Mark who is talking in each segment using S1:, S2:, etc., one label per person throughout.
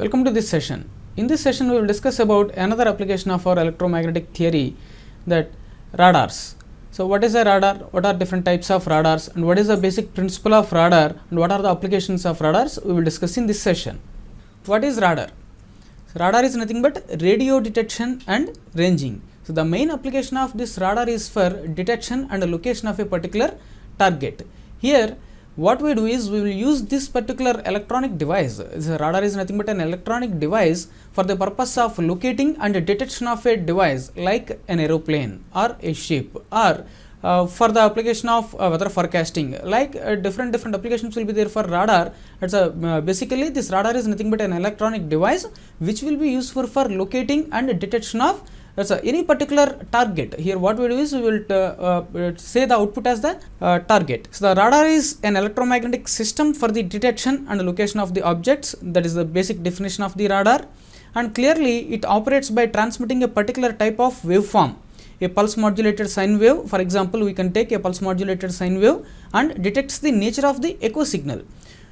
S1: Welcome to this session. In this session, we will discuss about another application of our electromagnetic theory, that radars. So, what is a radar? What are different types of radars, and what is the basic principle of radar, and what are the applications of radars? We will discuss in this session. What is radar? So, radar is nothing but radio detection and ranging. So, the main application of this radar is for detection and location of a particular target. Here, what we do is we will use this particular electronic device. The radar is nothing but an electronic device for the purpose of locating and detection of a device like an aeroplane or a ship, or for the application of weather forecasting, like different applications will be there for radar. It's basically this radar is nothing but an electronic device which will be used for locating and detection of any particular target. Here what we do is we will say the output as the target. So, the radar is an electromagnetic system for the detection and location of the objects. That is the basic definition of the radar, and clearly it operates by transmitting a particular type of waveform, a pulse modulated sine wave. For example, we can take a pulse modulated sine wave and detects the nature of the echo signal.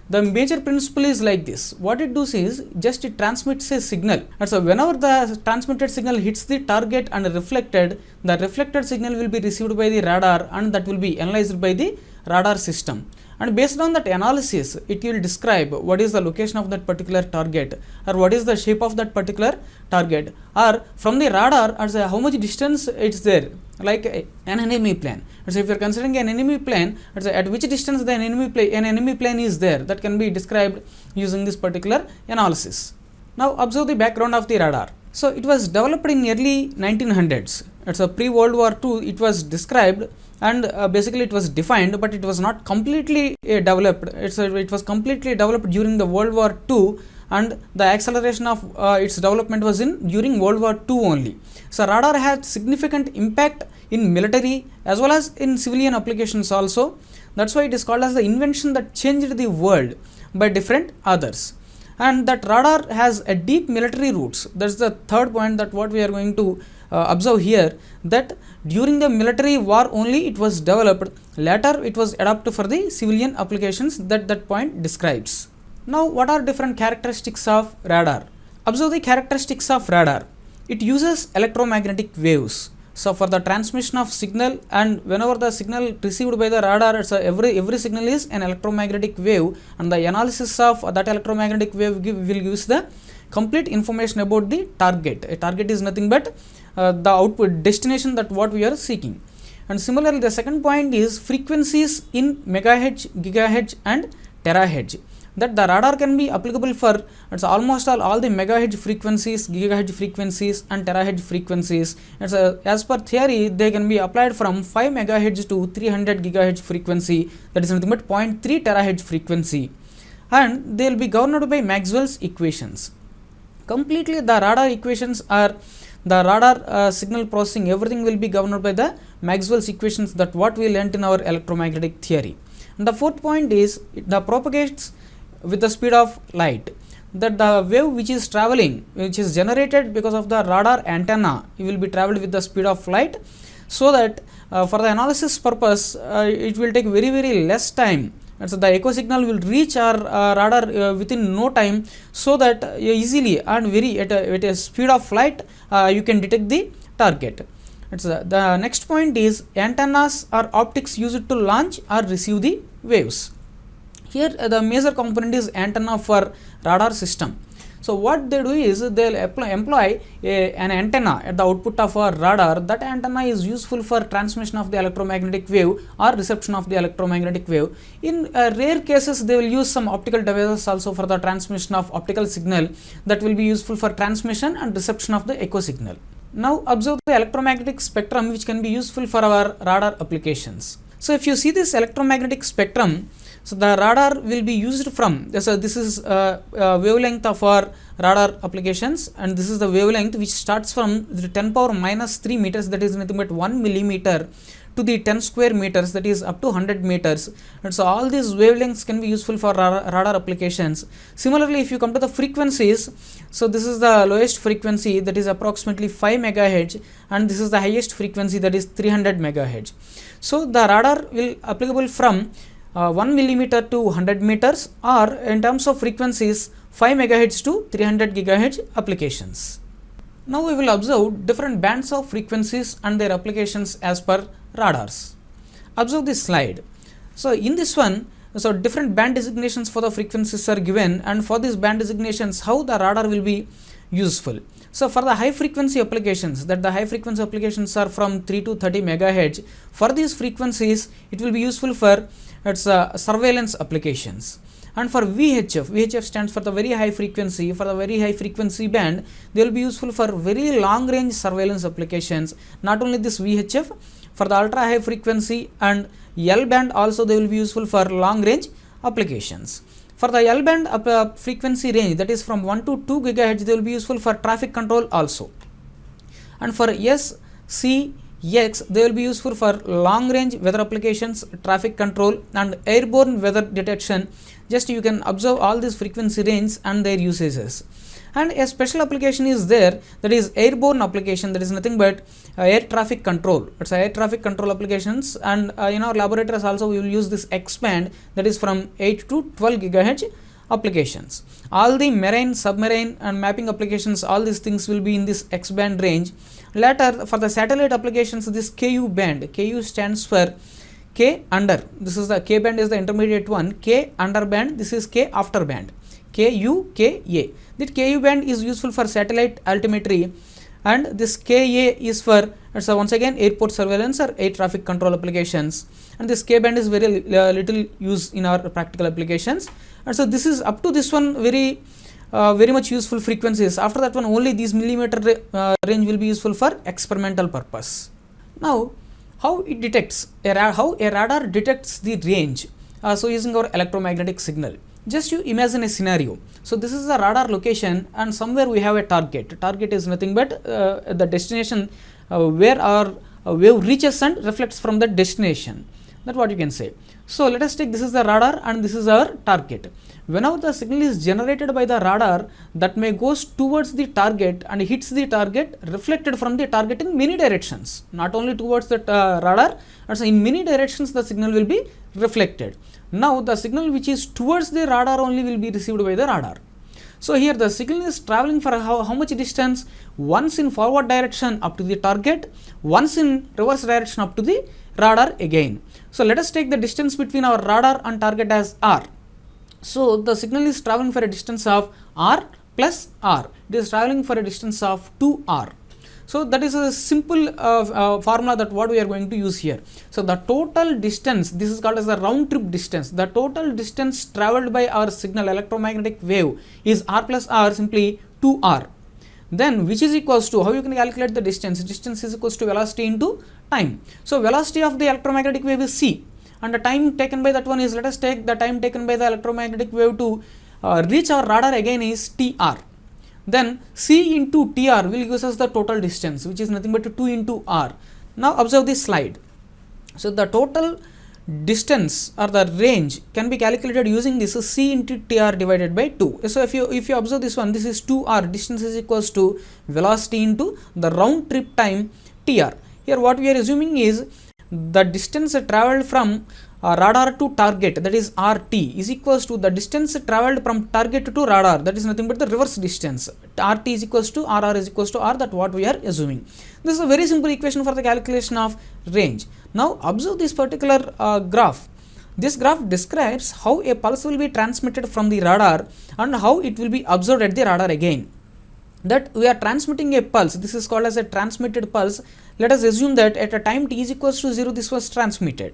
S1: The major principle is like this. What it does is just it transmits a signal, and so whenever the transmitted signal hits the target and reflected, the reflected signal will be received by the radar and that will be analyzed by the radar system. And based on that analysis, it will describe what is the location of that particular target, or what is the shape of that particular target, or from the radar as how much distance it's there, like an enemy plane. So, if you are considering an enemy plane, at which distance the enemy plane is there, that can be described using this particular analysis. Now, observe the background of the radar. So, it was developed in early 1900s. It's a pre-World War II. It was described and basically it was defined, but it was not completely developed. It was completely developed during the World War II, and the acceleration of its development was during World War II only. So, radar had significant impact in military as well as in civilian applications also. That's why it is called as the invention that changed the world by different others. And that radar has a deep military roots. That's the third point that what we are going to observe here, that during the military war only it was developed. Later it was adopted for the civilian applications that point describes. Now, what are different characteristics of radar? Observe the characteristics of radar. It uses electromagnetic waves. So, for the transmission of signal, and whenever the signal received by the radar, it's every signal is an electromagnetic wave, and the analysis of that electromagnetic wave will give the complete information about the target. A target is nothing but the output destination that what we are seeking. And similarly, the second point is frequencies in megahertz, gigahertz and terahertz. That the radar can be applicable for almost all the megahertz frequencies, gigahertz frequencies and terahertz frequencies. As per theory, they can be applied from 5 megahertz to 300 gigahertz frequency, that is nothing but 0.3 terahertz frequency, and they will be governed by Maxwell's equations. Completely the radar equations are the radar signal processing, everything will be governed by the Maxwell's equations, that what we learnt in our electromagnetic theory. And the fourth point is the propagates with the speed of light, that the wave which is traveling, which is generated because of the radar antenna, it will be traveled with the speed of light, so that for the analysis purpose it will take very less time. And so, the echo signal will reach our radar within no time, so that easily and at a speed of light you can detect the target. The next point is antennas or optics used to launch or receive the waves. Here the major component is antenna for radar system. So, what they do is they will employ an antenna at the output of a radar. That antenna is useful for transmission of the electromagnetic wave or reception of the electromagnetic wave. In rare cases, they will use some optical devices also for the transmission of optical signal, that will be useful for transmission and reception of the echo signal. Now, observe the electromagnetic spectrum which can be useful for our radar applications. So, if you see this electromagnetic spectrum, so the radar will be used from, so this is wavelength of our radar applications, and this is the wavelength which starts from the 10 power minus 3 meters, that is nothing but 1 millimeter, to the 10 square meters, that is up to 100 meters. And so, all these wavelengths can be useful for radar applications. Similarly, if you come to the frequencies, so this is the lowest frequency, that is approximately 5 megahertz, and this is the highest frequency, that is 300 megahertz. So, the radar will applicable from 1 millimeter to 100 meters, or in terms of frequencies 5 MHz to 300 GHz applications. Now we will observe different bands of frequencies and their applications as per radars. Observe this slide. So in this one, so different band designations for the frequencies are given, and for these band designations how the radar will be useful. So for the high frequency applications, that the high frequency applications are from 3 to 30 MHz, for these frequencies it will be useful for surveillance applications. And for VHF stands for the very high frequency. For the very high frequency band, they will be useful for very long range surveillance applications. Not only this VHF, for the ultra high frequency and L band also they will be useful for long range applications. For the L band frequency range, that is from 1 to 2 GHz, they will be useful for traffic control also. And for S, C, X, they will be useful for long range weather applications, traffic control and airborne weather detection. Just you can observe all these frequency range and their usages. And a special application is there, that is airborne application, that is nothing but air traffic control. It's air traffic control applications, and in our laboratories also we will use this X band, that is from 8 to 12 GHz applications. All the marine, submarine and mapping applications, all these things will be in this X band range. Later for the satellite applications, this KU band, KU stands for K under, this is the K band is the intermediate one, K under band, this is K after band, KU, KA. That KU band is useful for satellite altimetry, and this KA is for once again airport surveillance or air traffic control applications, and this K band is very little used in our practical applications. And so this is up to this one very much useful frequencies. After that one only these millimeter range will be useful for experimental purpose. Now how it detects, how a radar detects the range, so using our electromagnetic signal. Just you imagine a scenario. So this is the radar location, and somewhere we have a target. Target is nothing but the destination where our wave reaches and reflects from the destination. That's what you can say. So let us take this is the radar and this is our target. Whenever the signal is generated by the radar, that may goes towards the target and hits the target, reflected from the target in many directions. Not only towards the radar, also in many directions the signal will be reflected. Now the signal which is towards the radar only will be received by the radar. So here the signal is traveling for how much distance? Once in forward direction up to the target, once in reverse direction up to the radar again. So let us take the distance between our radar and target as R. So the signal is traveling for a distance of R plus R. It is traveling for a distance of 2R. So that is a simple formula that what we are going to use here. So the total distance, this is called as the round trip distance. The total distance traveled by our signal electromagnetic wave is R plus R, simply 2R. Then which is equals to, how you can calculate the distance? Distance is equals to velocity into time. So velocity of the electromagnetic wave is c, and the time taken by that one is, let us take the time taken by the electromagnetic wave to reach our radar again is tr. Then c into tr will give us the total distance, which is nothing but 2 into r. Now observe this slide. So the total distance or the range can be calculated using this c into tr divided by 2. So if you observe this one, this is 2r, distance is equals to velocity into the round trip time tr. Here what we are assuming is the distance traveled from radar to target, that is RT, is equals to the distance traveled from target to radar, that is nothing but the reverse distance. RT is equals to RR is equals to R, that what we are assuming. This is a very simple equation for the calculation of range. Now observe this particular graph. This graph describes how a pulse will be transmitted from the radar and how it will be observed at the radar again. That we are transmitting a pulse, this is called as a transmitted pulse. Let us assume that at a time t is equals to 0, this was transmitted.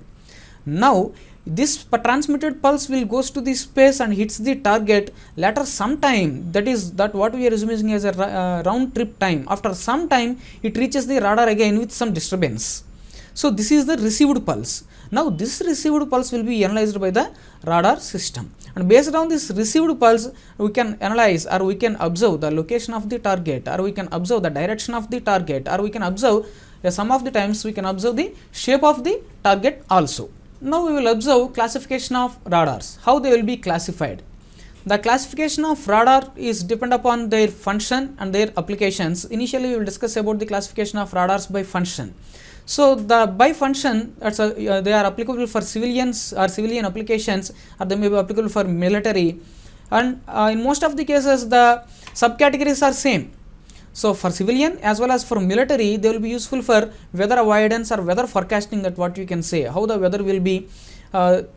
S1: Now this transmitted pulse will goes to the space and hits the target later some time, that is that what we are assuming as a round trip time. After some time it reaches the radar again with some disturbance. So this is the received pulse. Now this received pulse will be analyzed by the radar system, and based on this received pulse we can analyze or we can observe the location of the target, or we can observe the direction of the target, or we can observe some of the times we can observe the shape of the target also. Now we will observe classification of radars, how they will be classified. The classification of radar is depend upon their function and their applications. Initially we will discuss about the classification of radars by function. So the by function, they are applicable for civilians or civilian applications, or they may be applicable for military, and in most of the cases the subcategories are same. So for civilian as well as for military, they will be useful for weather avoidance or weather forecasting, that what you can say, how the weather will be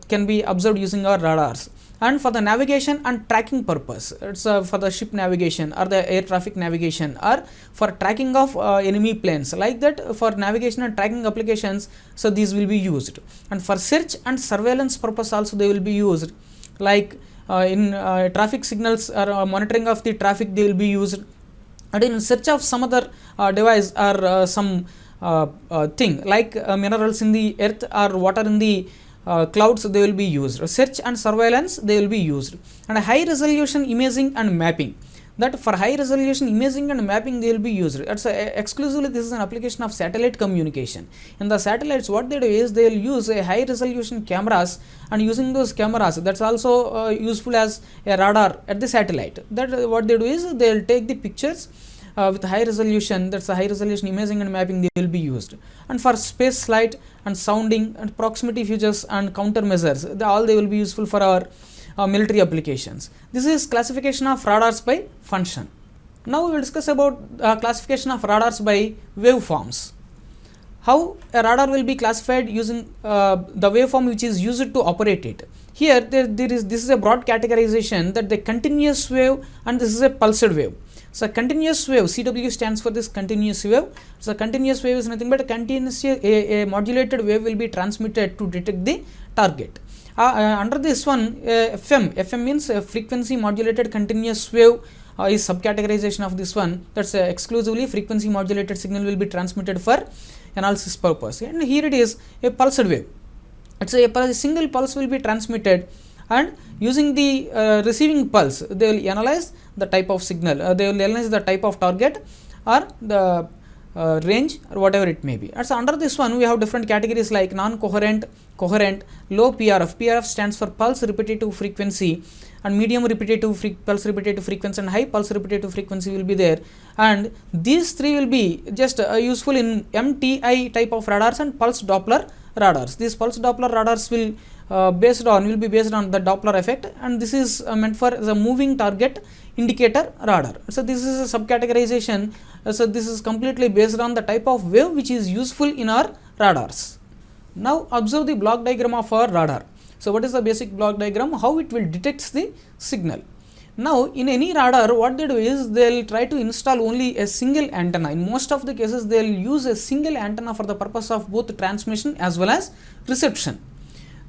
S1: can be observed using our radars. And for the navigation and tracking purpose, it's for the ship navigation or the air traffic navigation, or for tracking of enemy planes, like that for navigation and tracking applications, so these will be used. And for search and surveillance purpose also they will be used, like in traffic signals or monitoring of the traffic they will be used, and in search of some other device or some thing like minerals in the earth or water in the clouds, they will be used. Search and surveillance they will be used. And high resolution imaging and mapping, that for high resolution imaging and mapping they will be used. It's exclusively this is an application of satellite communication. In the satellites, what they do is they will use a high resolution cameras, and using those cameras, that's also useful as a radar at the satellite. That what they do is they will take the pictures with high resolution, that's a high resolution imaging and mapping they will be used. And for space flight and sounding and proximity features and countermeasures, all they will be useful for our military applications. This is classification of radars by function. Now we will discuss about classification of radars by waveforms. How a radar will be classified using the waveform which is used to operate it. Here this is a broad categorization, that the continuous wave and this is a pulsed wave. So continuous wave, CW stands for this continuous wave. So continuous wave is nothing but a modulated wave will be transmitted to detect the target. Under this one, FM means frequency modulated continuous wave is subcategorization of this one. That's exclusively frequency modulated signal will be transmitted for analysis purpose. And here it is a pulsed wave. It's a single pulse will be transmitted, and using the receiving pulse they will analyze the type of signal, they will analyze the type of target or the range or whatever it may be. So under this one we have different categories like non-coherent, coherent, low PRF. PRF stands for pulse repetitive frequency, and medium repetitive pulse repetitive frequency and high pulse repetitive frequency will be there. And these three will be just useful in MTI type of radars and pulse Doppler radars. These pulse Doppler radars will be based on the Doppler effect, and this is meant for the moving target indicator radar. So this is a subcategorization. So this is completely based on the type of wave which is useful in our radars. Now observe the block diagram of our radar. So what is the basic block diagram? How it will detects the signal. Now in any radar, what they do is they will try to install only a single antenna. In most of the cases they will use a single antenna for the purpose of both transmission as well as reception.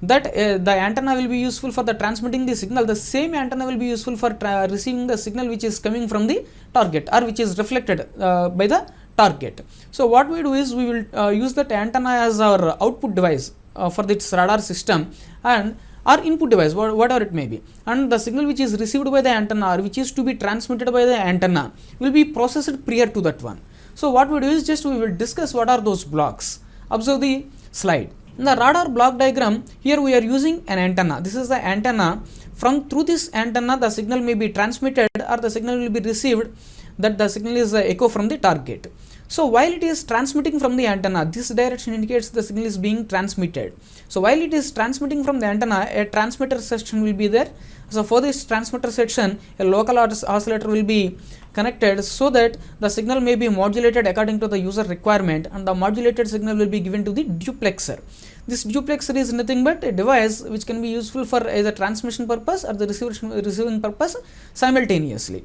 S1: That the antenna will be useful for the transmitting the signal, the same antenna will be useful for receiving the signal which is coming from the target or which is reflected by the target. So what we do is we will use that antenna as our output device for this radar system, and our input device, whatever it may be, and the signal which is received by the antenna or which is to be transmitted by the antenna will be processed prior to that one. So what we do is just we will discuss what are those blocks. Observe the slide. In the radar block diagram, here we are using an antenna. This is the antenna. Through this antenna the signal may be transmitted or the signal will be received, that the signal is the echo from the target. So while it is transmitting from the antenna, this direction indicates the signal is being transmitted. So while it is transmitting from the antenna, a transmitter section will be there. So for this transmitter section, a local oscillator will be connected so that the signal may be modulated according to the user requirement, and the modulated signal will be given to the duplexer. This duplexer is nothing but a device which can be useful for either transmission purpose or the receiving purpose simultaneously.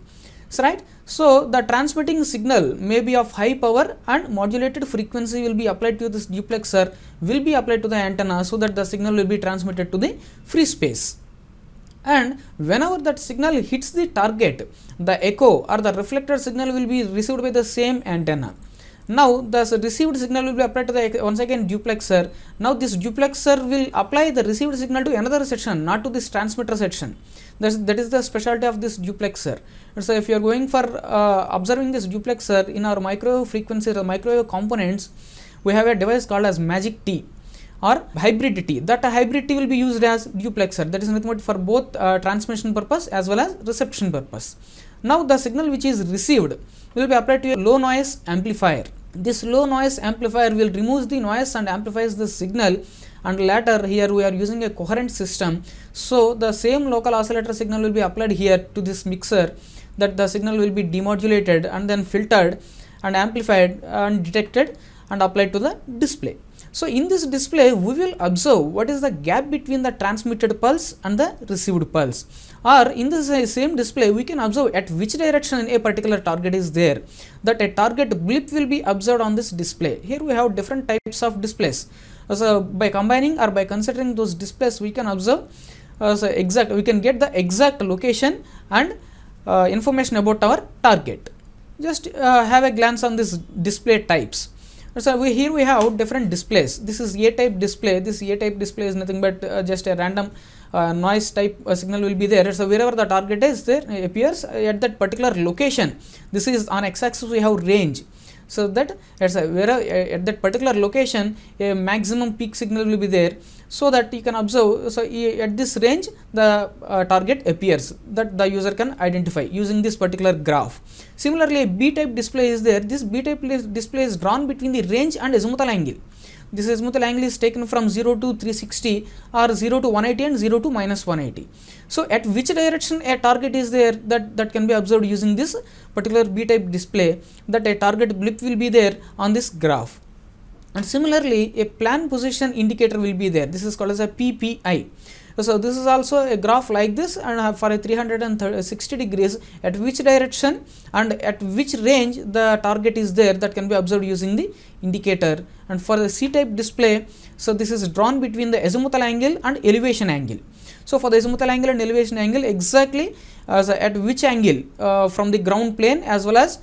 S1: So, right. So the transmitting signal may be of high power and modulated frequency will be applied to this duplexer, will be applied to the antenna so that the signal will be transmitted to the free space. And whenever that signal hits the target, the echo or the reflected signal will be received by the same antenna. Now the received signal will be applied to the once again duplexer. Now this duplexer will apply the received signal to another section, not to this transmitter section. That is the specialty of this duplexer. So if you are going for observing this duplexer in our microwave frequencies or microwave components, we have a device called as magic T or hybrid T. That hybrid T will be used as duplexer. That is nothing but for both transmission purpose as well as reception purpose. Now the signal which is received will be applied to a low noise amplifier. This low noise amplifier will remove the noise and amplifies the signal, and later here we are using a coherent system. So the same local oscillator signal will be applied here to this mixer, that the signal will be demodulated and then filtered and amplified and detected and applied to the display. So in this display we will observe what is the gap between the transmitted pulse and the received pulse, or in this same display we can observe at which direction a particular target is there, that a target blip will be observed on this display. Here we have different types of displays. So by combining or by considering those displays we can observe we can get the exact location and information about our target. Just have a glance on this display types. So here we have different displays. This is A type display. This A type display is nothing but just a random noise type signal will be there. So wherever the target is there appears at that particular location. This is on x-axis we have range. So that at that particular location a maximum peak signal will be there, so that you can observe. So at this range the target appears, that the user can identify using this particular graph. Similarly, a B type display is there. This B type display is drawn between the range and azimuthal angle. This azimuthal angle is taken from 0 to 360 or 0 to 180 and 0 to minus 180. So at which direction a target is there, that can be observed using this particular B type display, that a target blip will be there on this graph. And similarly, a plan position indicator will be there. This is called as a PPI. So this is also a graph like this, and for a 360 degrees at which direction and at which range the target is there, that can be observed using the indicator. And for the C type display, so this is drawn between the azimuthal angle and elevation angle. So for the azimuthal angle and elevation angle, exactly at which angle from the ground plane as well as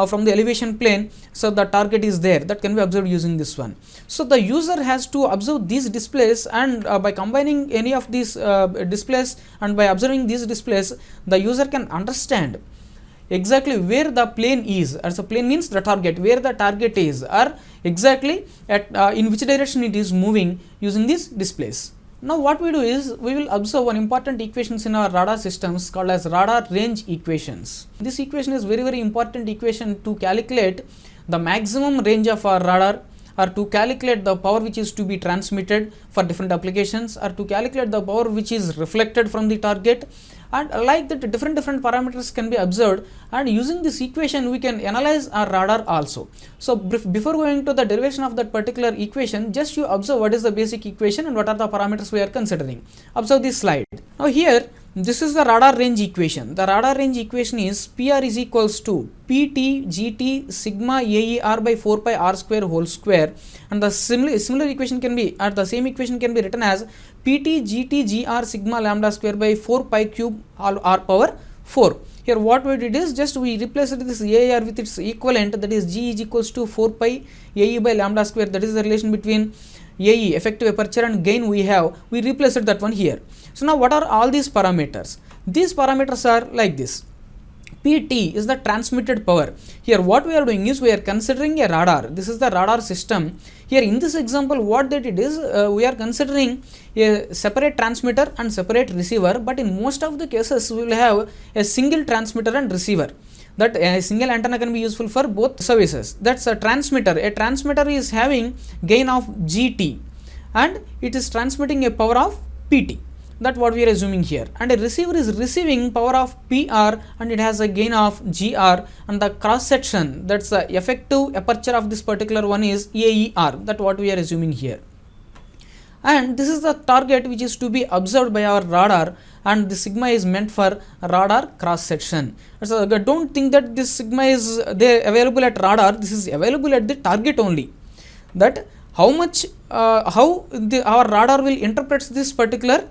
S1: from the elevation plane, so the target is there, that can be observed using this one. So the user has to observe these displays, and by combining any of these displays and by observing these displays, the user can understand exactly where the plane is. As a plane means the target, where the target is, or exactly at in which direction it is moving using these displays. Now what we do is we will observe one important equations in our radar systems called as radar range equations. This equation is very important equation to calculate the maximum range of our radar, or to calculate the power which is to be transmitted for different applications, or to calculate the power which is reflected from the target, and like that different parameters can be observed, and using this equation we can analyze our radar also. So before going to the derivation of that particular equation, just you observe what is the basic equation and what are the parameters we are considering. Observe this slide. Now here this is the radar range equation. The radar range equation is PR is equals to PT GT sigma AER by 4 pi r square whole square, and the similar equation can be, or the same equation can be written as PT GT GR sigma lambda square by 4 pi cube r power 4. Here what we did is just we replaced this AER with its equivalent, that is G is equals to 4 pi AE by lambda square. That is the relation between AE, effective aperture, and gain we have. We replaced that one here. So now what are all these parameters? These parameters are like this. PT is the transmitted power. Here what we are doing is we are considering a radar. This is the radar system. Here in this example what they did is we are considering a separate transmitter and separate receiver, but in most of the cases we will have a single transmitter and receiver. That a single antenna can be useful for both services. That's a transmitter. A transmitter is having gain of GT and it is transmitting a power of PT. That's what we are assuming here. And a receiver is receiving power of PR and it has a gain of GR, and the cross section, that's the effective aperture of this particular one, is AER. That's what we are assuming here. And this is the target which is to be observed by our radar, and the sigma is meant for radar cross section. So don't think that this sigma is there available at radar. This is available at the target only. That how much our radar will interpret this particular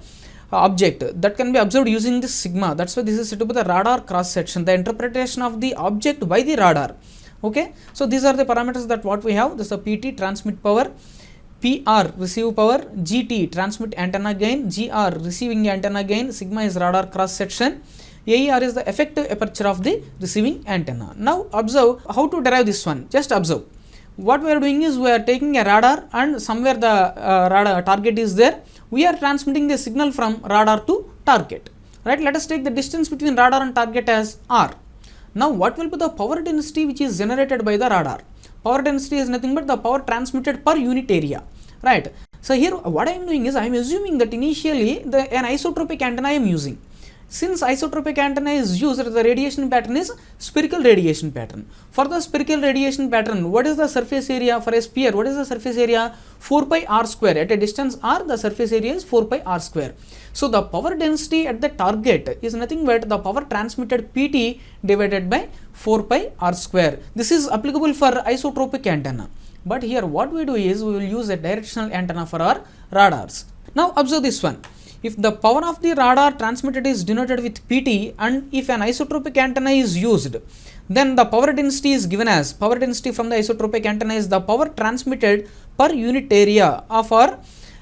S1: object, that can be observed using this sigma. That's why this is said to be the radar cross section, the interpretation of the object by the radar. Okay, so these are the parameters that what we have. This is the PT, transmit power; PR, receive power; GT, transmit antenna gain; GR, receiving antenna gain; sigma is radar cross section; AER is the effective aperture of the receiving antenna. Now observe how to derive this one. Just observe. What we are doing is we are taking a radar, and somewhere the radar target is there. We are transmitting the signal from radar to target. Right? Let us take the distance between radar and target as R. Now what will be the power density which is generated by the radar? Power density is nothing but the power transmitted per unit area. Right? So here what I am doing is I am assuming that initially an isotropic antenna I am using. Since isotropic antenna is used, the radiation pattern is spherical radiation pattern. For the spherical radiation pattern, what is the surface area for a sphere? What is the surface area? 4 pi r square. At a distance r, the surface area is 4 pi r square. So the power density at the target is nothing but the power transmitted Pt divided by 4 pi r square. This is applicable for isotropic antenna. But here what we do is we will use a directional antenna for our radars. Now observe this one. If the power of the radar transmitted is denoted with Pt and if an isotropic antenna is used, then the power density is given as, power density from the isotropic antenna is the power transmitted per unit area of our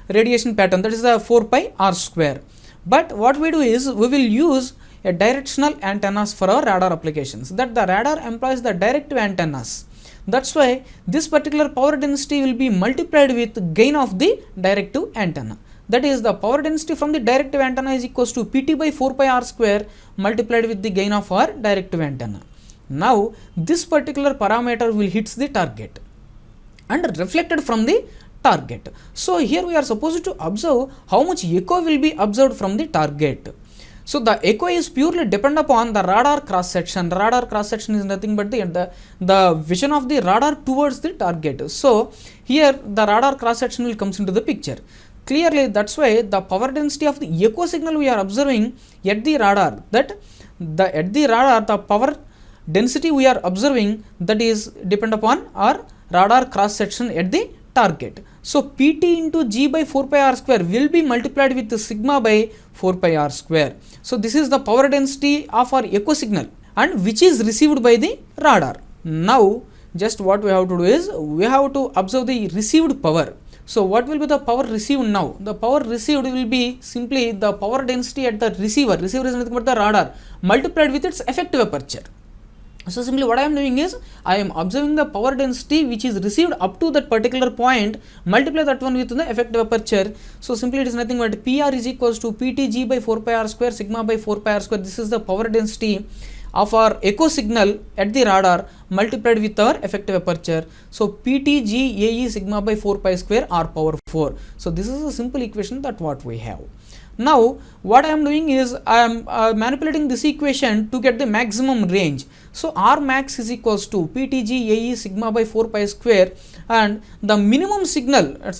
S1: radiation pattern, that is the 4 pi r square. But what we do is we will use a directional antennas for our radar applications, that the radar employs the directive antennas. That's why this particular power density will be multiplied with gain of the directive antenna. That is, the power density from the directive antenna is equals to Pt by 4 pi r square multiplied with the gain of our directive antenna. Now this particular parameter will hit the target and reflected from the target. So here we are supposed to observe how much echo will be observed from the target. So the echo is purely depend upon the radar cross section. The radar cross section is nothing but the vision of the radar towards the target. So here the radar cross section will comes into the picture. Clearly, that's why the power density of the echo signal we are observing at the radar, the power density we are observing, that is depend upon our radar cross section at the target. So Pt into G by 4 pi r square will be multiplied with sigma by 4 pi r square. So this is the power density of our echo signal and which is received by the radar. Now just what we have to do is we have to observe the received power. So what will be the power received now? The power received will be simply the power density at the receiver. Receiver is nothing but the radar multiplied with its effective aperture. So simply what I am doing is I am observing the power density which is received up to that particular point, multiply that one with the effective aperture. So simply it is nothing but PR is equals to PTG by 4 pi r square sigma by 4 pi r square. This is the power density of our echo signal at the radar multiplied with our effective aperture. So PTG AE sigma by 4 pi square r power 4. So this is a simple equation that what we have. Now what I am doing is I am manipulating this equation to get the maximum range. So R max is equals to PTG AE sigma by 4 pi square, and the minimum signal, at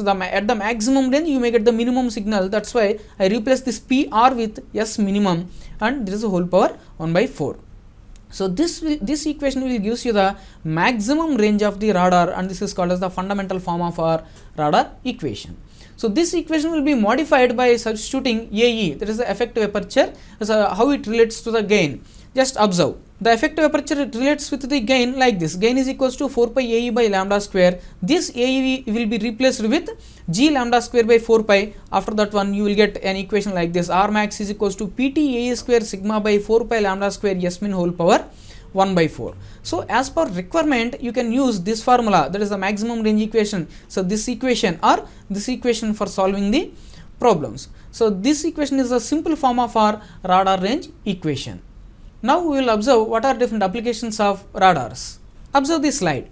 S1: the maximum range you may get the minimum signal. That's why I replace this PR with S minimum, and this is a whole power 1 by 4. So this equation will gives you the maximum range of the radar, and this is called as the fundamental form of our radar equation. So this equation will be modified by substituting AE, that is the effective aperture, how it relates to the gain. Just observe. The effective aperture relates with the gain like this. Gain is equals to 4 pi AE by lambda square. This AE will be replaced with G lambda square by 4 pi. After that one you will get an equation like this. R max is equals to PT AE square sigma by 4 pi lambda square S min whole power 1 by 4. So as per requirement you can use this formula, that is the maximum range equation. So this equation or this equation for solving the problems. So this equation is a simple form of our radar range equation. Now we will observe what are different applications of radars. Observe this slide.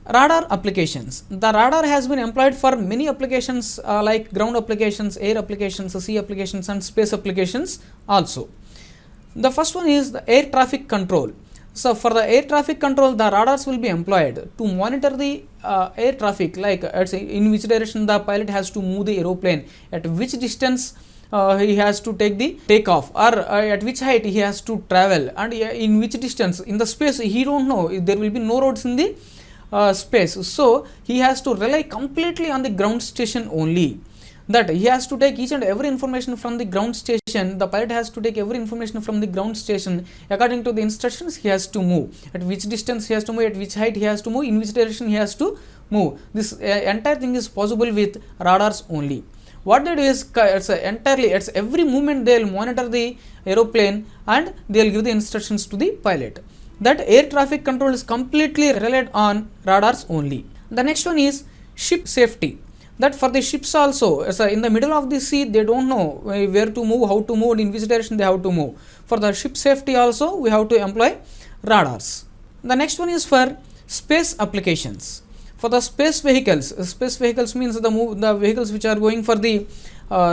S1: Radar applications. The radar has been employed for many applications like ground applications, air applications, sea applications and space applications also. The first one is the air traffic control. So for the air traffic control, the radars will be employed to monitor the air traffic, like in which direction the pilot has to move the aeroplane, at which distance he has to take the takeoff, or at which height he has to travel, and in which distance in the space he don't know. There will be no roads in the space, so he has to rely completely on the ground station only. That he has to take each and every information from the ground station. The pilot has to take every information from the ground station. According to the instructions, he has to move. At which distance he has to move, at which height he has to move, in which direction he has to move. This entire thing is possible with radars only. What they do is it's every movement they will monitor the aeroplane and they will give the instructions to the pilot. That air traffic control is completely relied on radars only. The next one is ship safety. That for the ships also, in the middle of the sea, they don't know where to move, how to move, and in which direction they have to move. For the ship safety also, we have to employ radars. The next one is for space applications. For the space vehicles means the vehicles which are going for the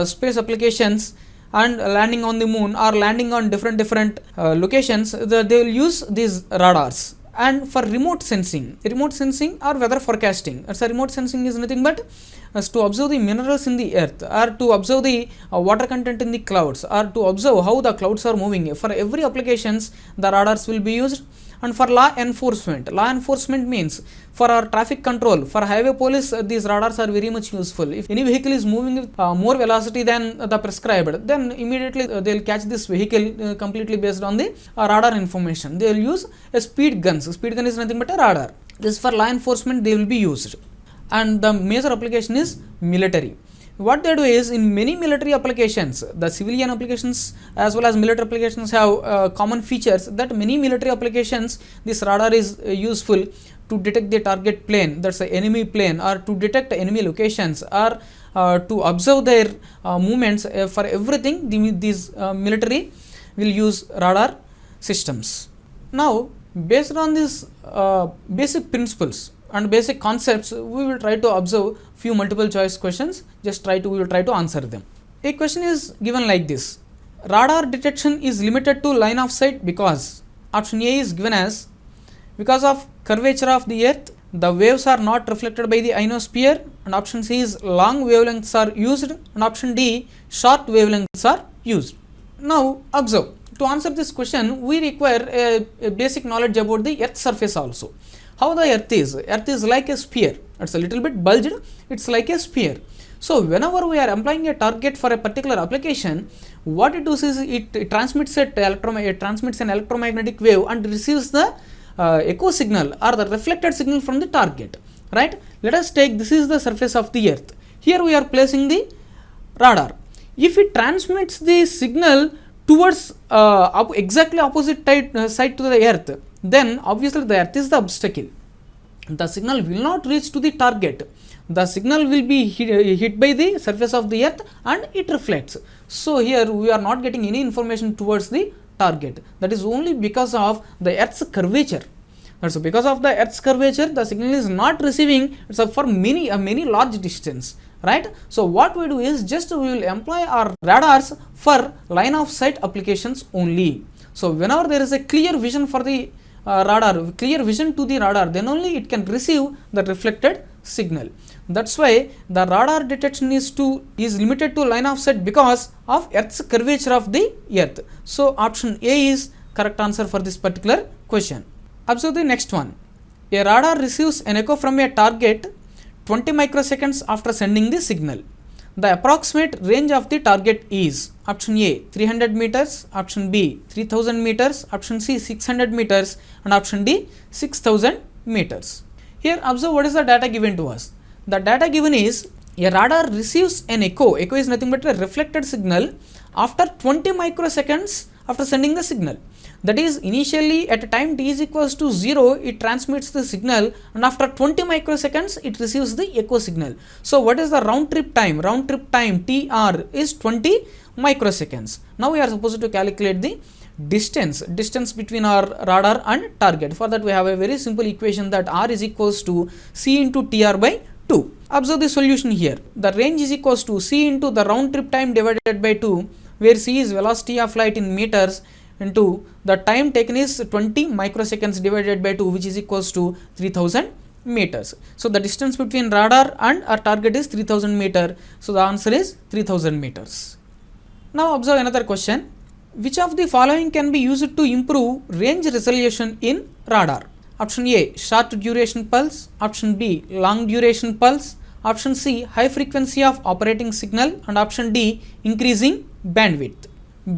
S1: space applications and landing on the moon or landing on different locations, they will use these radars. And for remote sensing or weather forecasting, remote sensing is nothing but to observe the minerals in the earth, or to observe the water content in the clouds, or to observe how the clouds are moving. For every applications, the radars will be used. And for law enforcement means for our traffic control, for highway police, these radars are very much useful. If any vehicle is moving with more velocity than the prescribed, then immediately they will catch this vehicle completely based on the radar information. They will use a speed gun is nothing but a radar. This for law enforcement they will be used. And the major application is military. What they do is, in many military applications, the civilian applications as well as military applications have common features, that many military applications this radar is useful to detect the target plane, that's an enemy plane, or to detect enemy locations, or to observe their movements. For everything these military will use radar systems. Now, based on these basic principles and basic concepts, we will try to observe few multiple choice questions. We will try to answer them. A question is given like this: radar detection is limited to line of sight because option A is given as because of curvature of the earth, the waves are not reflected by the ionosphere, and option C is long wavelengths are used, and option D short wavelengths are used. Now observe, to answer this question we require a basic knowledge about the earth surface also. How the earth is like a sphere. It's a little bit bulged, it's like a sphere. So whenever we are applying a target for a particular application, what it does is it transmits an electromagnetic wave and receives the echo signal or the reflected signal from the target, right? Let us take, this is the surface of the earth. Here we are placing the radar. If it transmits the signal towards exactly opposite side to the earth, then obviously the earth is the obstacle. The signal will not reach to the target. The signal will be hit by the surface of the earth and it reflects. So here we are not getting any information towards the target. That is only because of the earth's curvature. So because of the earth's curvature, the signal is not receiving for many large distance, right? So what we do is just we will employ our radars for line of sight applications only. So whenever there is a clear vision for the clear vision to the radar, then only it can receive the reflected signal. That's why the radar detection is limited to line of sight because of earth's curvature of the earth. So option A is correct answer for this particular question. Observe the next one. A radar receives an echo from a target 20 microseconds after sending the signal. The approximate range of the target is option A 300 meters, option B 3000 meters, option C 600 meters, and option D 6000 meters. Here observe what is the data given to us. The data given is a radar receives an echo. Echo is nothing but a reflected signal after 20 microseconds after sending the signal. That is, initially at a time t is equals to 0, it transmits the signal, and after 20 microseconds it receives the echo signal. So what is the round trip time? Round trip time TR is 20 microseconds. Now we are supposed to calculate the distance between our radar and target. For that we have a very simple equation that R is equals to C into TR by 2. Observe the solution here. The range is equals to C into the round trip time divided by 2, where C is velocity of light in meters, into the time taken is 20 microseconds divided by 2, which is equals to 3000 meters. So the distance between radar and our target is 3000 meter. So the answer is 3000 meters. Now observe another question. Which of the following can be used to improve range resolution in radar? Option A short duration pulse, option B long duration pulse, option C high frequency of operating signal, and option D increasing bandwidth.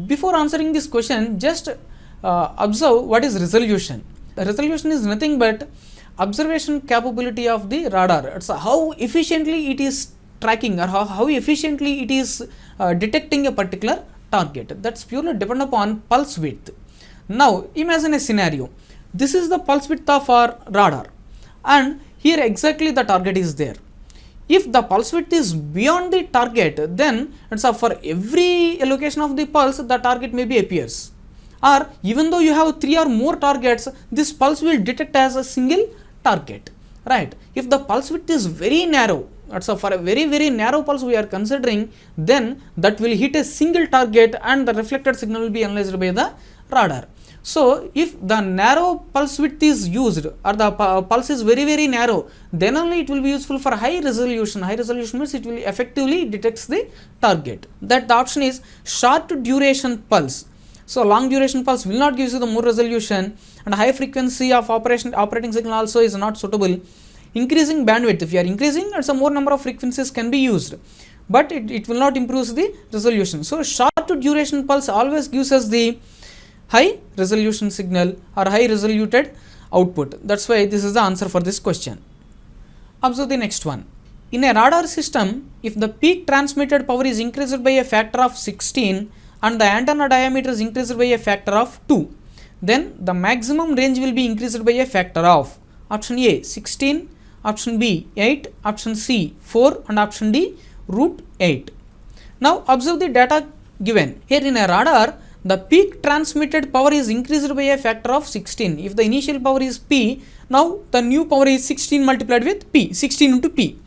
S1: Before answering this question, just observe what is resolution. Resolution is nothing but observation capability of the radar. It's how efficiently it is tracking or how efficiently it is detecting a particular target. That's purely depend upon pulse width. Now imagine a scenario. This is the pulse width of our radar, and here exactly the target is there. If the pulse width is beyond the target, then it's for every location of the pulse, the target maybe appears. Or even though you have 3 or more targets, this pulse will detect as a single target. right? If the pulse width is very narrow, so for a very narrow pulse we are considering, then that will hit a single target and the reflected signal will be analyzed by the radar. So if the narrow pulse width is used, or the pulse is very narrow, then only it will be useful for high resolution. High resolution means it will effectively detects the target. That the option is short duration pulse. So long duration pulse will not give you the more resolution, and high frequency of operating signal also is not suitable. Increasing bandwidth, if you are increasing, some more number of frequencies can be used, but it will not improve the resolution. So short duration pulse always gives us the high resolution signal or high resoluted output. That's why this is the answer for this question. Observe the next one. In a radar system, if the peak transmitted power is increased by a factor of 16 and the antenna diameter is increased by a factor of 2, then the maximum range will be increased by a factor of option A 16, option B 8, option C 4, and option D root 8. Now observe the data given. Here in a radar, the peak transmitted power is increased by a factor of 16. If the initial power is P, now the new power is 16 multiplied with P, 16 into P.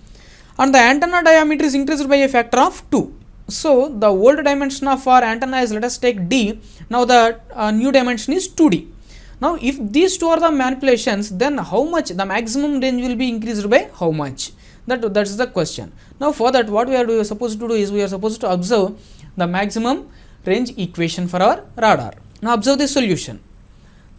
S1: And the antenna diameter is increased by a factor of 2. So the old dimension of our antenna is, let us take D. Now the new dimension is 2D. Now if these two are the manipulations, then how much the maximum range will be increased by how much? That is the question. Now for that, what we are supposed to do is we are supposed to observe the maximum range equation for our radar. Now observe the solution.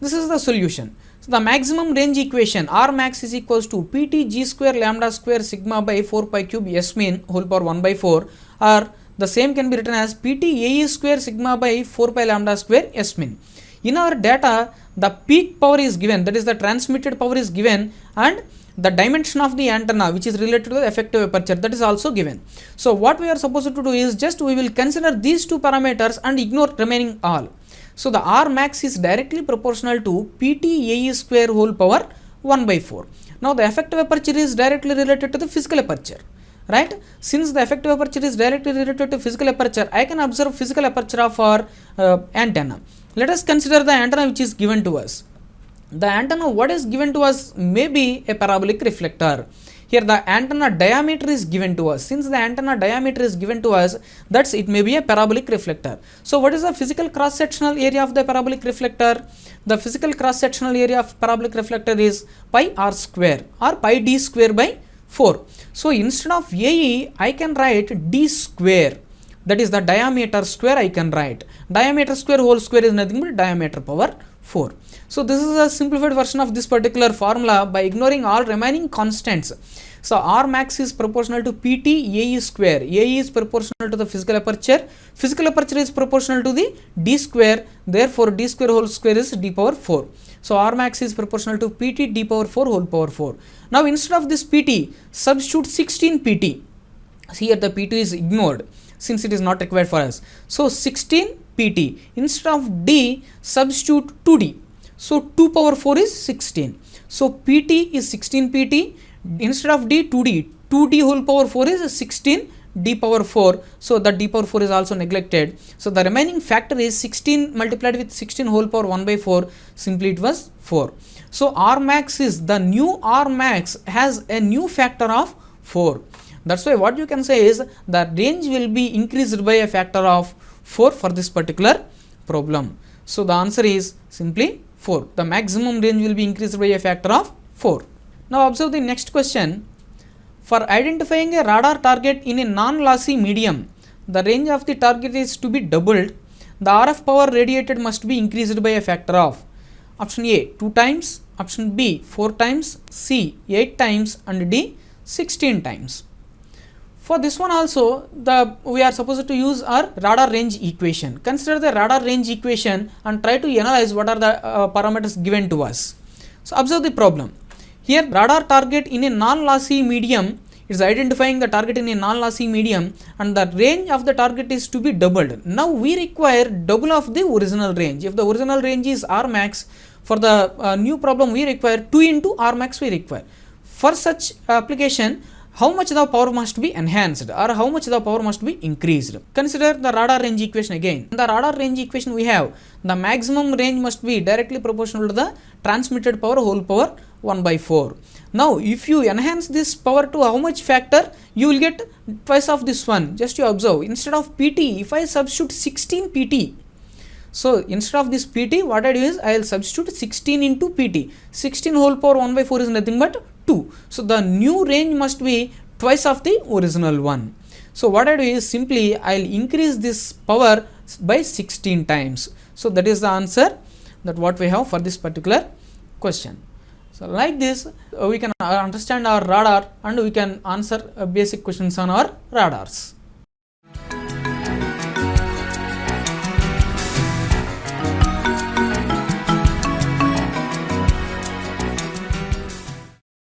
S1: This is the solution. So the maximum range equation, R max is equals to Pt g square lambda square sigma by 4 pi cube S mean whole power 1 by 4, or the same can be written as Pt ae square sigma by 4 pi lambda square S mean. In our data, the peak power is given, that is the transmitted power is given, and the dimension of the antenna which is related to the effective aperture, that is also given. So what we are supposed to do is just we will consider these two parameters and ignore remaining all. So the R max is directly proportional to Pt ae square whole power 1 by 4. Now the effective aperture is directly related to the physical aperture, right? Since the effective aperture is directly related to physical aperture, I can observe physical aperture of our antenna. Let us consider the antenna which is given to us. The antenna what is given to us may be a parabolic reflector. Here the antenna diameter is given to us. Since the antenna diameter is given to us, that's it may be a parabolic reflector. So what is the physical cross sectional area of the parabolic reflector? The physical cross sectional area of parabolic reflector is pi r square or pi d square by 4. So instead of ae, I can write d square. That is the diameter square I can write. Diameter square whole square is nothing but diameter power 4. So this is a simplified version of this particular formula by ignoring all remaining constants. So R max is proportional to Pt ae square. Ae is proportional to the physical aperture. Physical aperture is proportional to the d square. Therefore d square whole square is d power 4. So R max is proportional to Pt d power 4 whole power 4. Now instead of this Pt, substitute 16 Pt. Here the Pt is ignored since it is not required for us. So 16 Pt. Instead of d, substitute 2d. So 2 power 4 is 16. So Pt is 16 Pt. Instead of d, 2d. 2d whole power 4 is 16 d power 4. So the d power 4 is also neglected. So the remaining factor is 16 multiplied with 16 whole power 1 by 4. Simply it was 4. So R max is, the new R max has a new factor of 4. That's why what you can say is the range will be increased by a factor of 4 for this particular problem. So the answer is simply 4. The maximum range will be increased by a factor of 4. Now observe the next question. For identifying a radar target in a non-lossy medium, the range of the target is to be doubled. The RF power radiated must be increased by a factor of option A 2 times, option B 4 times, C 8 times, and D 16 times. For this one also, we are supposed to use our radar range equation. Consider the radar range equation and try to analyze what are the parameters given to us. So observe the problem. Here radar target in a non-lossy medium is identifying the target in a non-lossy medium, and the range of the target is to be doubled. Now we require double of the original range. If the original range is R max, for the new problem we require 2 into R max we require. For such application, how much the power must be enhanced or how much the power must be increased? Consider the radar range equation again. In the radar range equation we have the maximum range must be directly proportional to the transmitted power whole power 1 by 4. Now if you enhance this power to how much factor, you will get twice of this one. Just you observe, instead of PT, if I substitute 16 PT, so instead of this PT, what I do is I will substitute 16 into PT. 16 whole power 1 by 4 is nothing but 2. So the new range must be twice of the original one. So what I do is simply I will increase this power by 16 times. So that is the answer that what we have for this particular question. So like this we can understand our radar and we can answer basic questions on our radars.